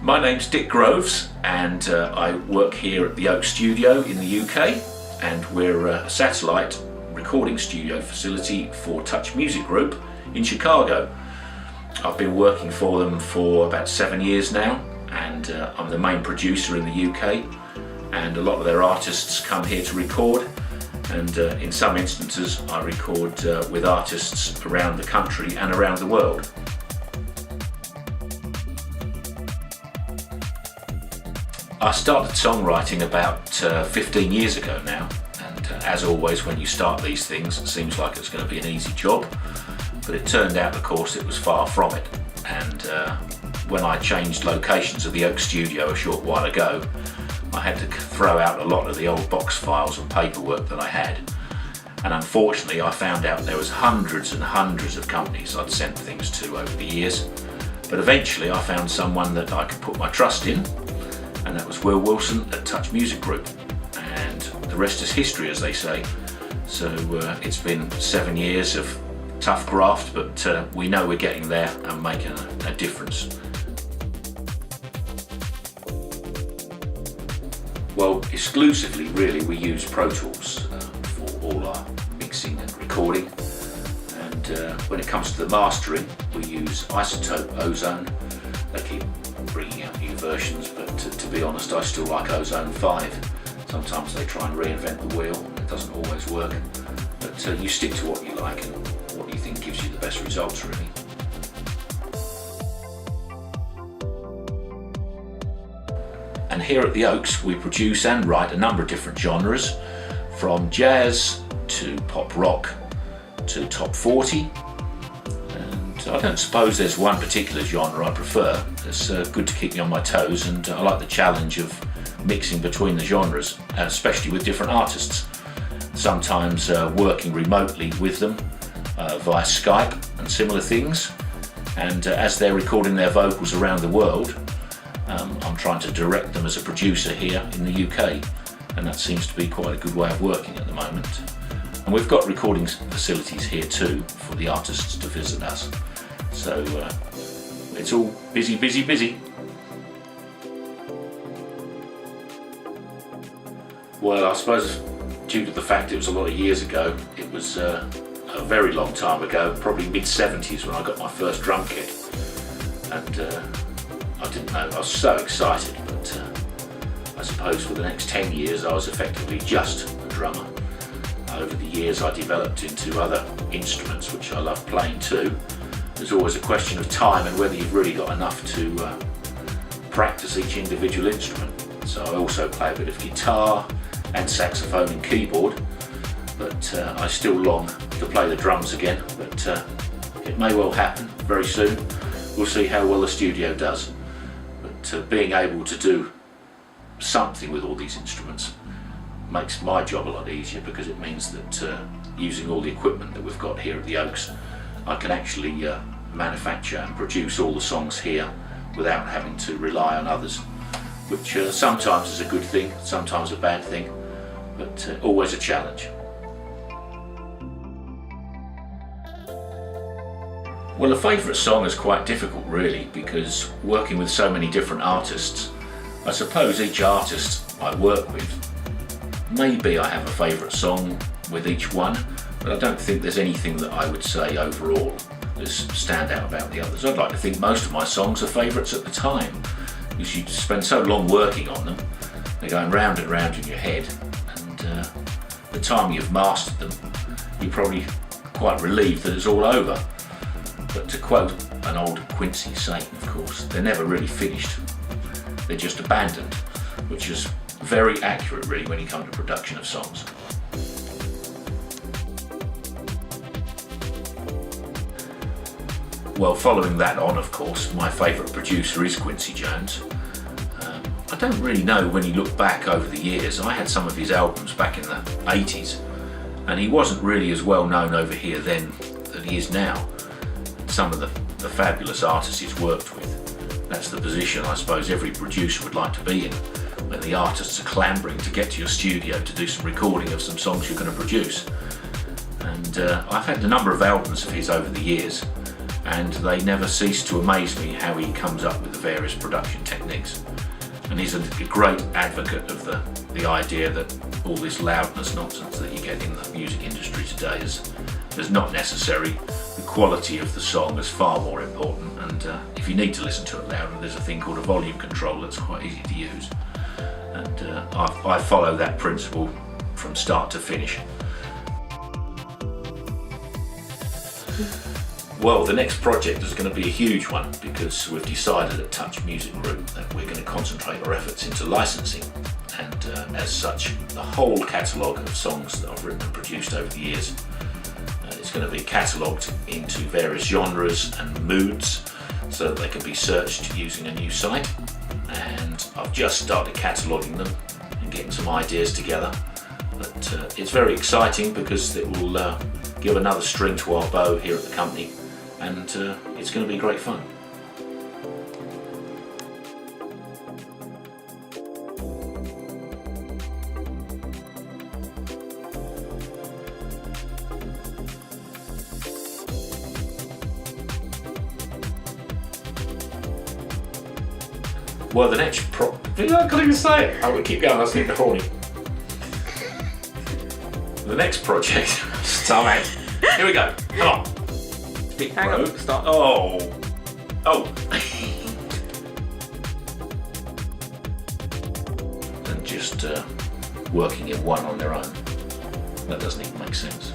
My name's Dick Groves and I work here at the Oak Studio in the UK, and we're a satellite recording studio facility for Touch Music Group in Chicago. I've been working for them for about 7 years now, and I'm the main producer in the UK, and a lot of their artists come here to record, and in some instances I record with artists around the country and around the world. I started songwriting about 15 years ago now, and as always when you start these things it seems like it's going to be an easy job, but it turned out of course it was far from it. And when I changed locations of the Oak Studio a short while ago, I had to throw out a lot of the old box files and paperwork that I had, and unfortunately I found out there was hundreds and hundreds of companies I'd sent things to over the years, but eventually I found someone that I could put my trust in, and that was Will Wilson at Touch Music Group, and the rest is history, as they say. So it's been 7 years of tough graft, but we know we're getting there and making a difference. Well, exclusively really we use Pro Tools for all our mixing and recording, and when it comes to the mastering we use Isotope Ozone. They keep bringing out new versions, but to be honest I still like Ozone 5. Sometimes they try and reinvent the wheel, it doesn't always work, but you stick to what you like and what you think gives you the best results really. And here at the Oaks we produce and write a number of different genres, from jazz to pop rock to top 40. I don't suppose there's one particular genre I prefer. It's good to keep me on my toes, and I like the challenge of mixing between the genres, especially with different artists. Sometimes working remotely with them via Skype and similar things, and as they're recording their vocals around the world, I'm trying to direct them as a producer here in the UK, and that seems to be quite a good way of working at the moment. And we've got recording facilities here too for the artists to visit us. So it's all busy, busy, busy. Well, I suppose due to the fact it was a lot of years ago, it was a very long time ago, probably mid-70s when I got my first drum kit. And I didn't know, I was so excited, but I suppose for the next 10 years I was effectively just a drummer. Over the years I developed into other instruments which I love playing too. There's always a question of time and whether you've really got enough to practice each individual instrument. So I also play a bit of guitar and saxophone and keyboard, but I still long to play the drums again, but it may well happen very soon. We'll see how well the studio does. But being able to do something with all these instruments makes my job a lot easier, because it means that using all the equipment that we've got here at the Oaks, I can actually manufacture and produce all the songs here without having to rely on others, which sometimes is a good thing, sometimes a bad thing, but always a challenge. Well, a favourite song is quite difficult really, because working with so many different artists, I suppose each artist I work with, maybe I have a favourite song with each one, but I don't think there's anything that I would say overall is stand out about the others. I'd like to think most of my songs are favourites at the time, because you spend so long working on them, they're going round and round in your head, and the time you've mastered them, you're probably quite relieved that it's all over. But to quote an old Quincy saying, of course, they're never really finished, they're just abandoned, which is very accurate really when you come to production of songs. Well, following that on, of course, my favourite producer is Quincy Jones. I don't really know, when you look back over the years, I had some of his albums back in the 80s, and he wasn't really as well known over here then than he is now. Some of the fabulous artists he's worked with, that's the position I suppose every producer would like to be in, when the artists are clambering to get to your studio to do some recording of some songs you're going to produce. And I've had a number of albums of his over the years, and they never cease to amaze me how he comes up with the various production techniques. And he's a great advocate of the idea that all this loudness nonsense that you get in the music industry today is not necessary. The quality of the song is far more important, and if you need to listen to it louder, there's a thing called a volume control that's quite easy to use. And I follow that principle from start to finish. Well, the next project is going to be a huge one, because we've decided at Touch Music Group that we're going to concentrate our efforts into licensing, and as such the whole catalogue of songs that I've written and produced over the years is going to be catalogued into various genres and moods so that they can be searched using a new site. And I've just started cataloguing them and getting some ideas together, but it's very exciting because it will give another string to our bow here at the company, and it's going to be great fun. Well, the next I can't even say it. I will keep going, I was getting horny. The next project. Stop it. Here we go. Come on. Big Hang bro. on, stop. Oh. And just working in one on their own. That doesn't even make sense.